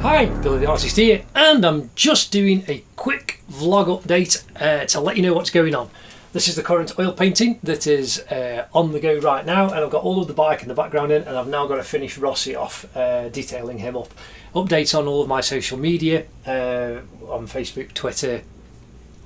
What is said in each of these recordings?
Hi, Billy the Artist here, and I'm just doing a quick vlog update to let you know what's going on. This is the current oil painting that is on the go right now, and I've got all of the bike in the background in, and I've now got to finish Rossi off, detailing him up. Updates on all of my social media, on Facebook, Twitter,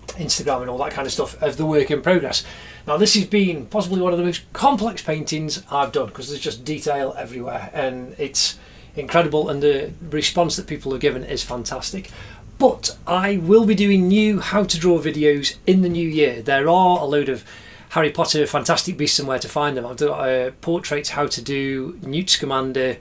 Instagram and all that kind of stuff of the work in progress. Now this has been possibly one of the most complex paintings I've done because there's just detail everywhere and it's incredible, and the response that people have given is fantastic. But I will be doing new how to draw videos in the new year. There are a load of Harry Potter Fantastic Beasts and where to find them. I've got portraits how to do Newt Scamander,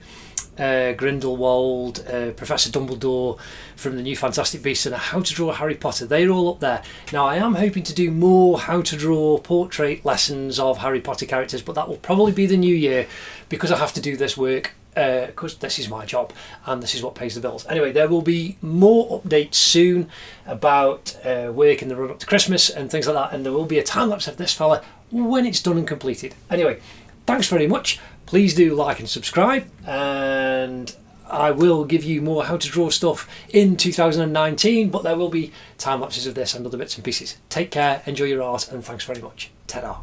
Grindelwald, Professor Dumbledore from the new Fantastic Beasts, and how to draw Harry Potter. They're all up there. Now I am hoping to do more how to draw portrait lessons of Harry Potter characters, but that will probably be the new year because I have to do this work because this is my job and this is what pays the bills. Anyway, there will be more updates soon about work in the run up to Christmas and things like that, and there will be a time lapse of this fella when it's done and completed. Anyway, thanks very much. Please do like and subscribe, and I will give you more how to draw stuff in 2019, but there will be time lapses of this and other bits and pieces. Take care, enjoy your art, and thanks very much. Ta-da.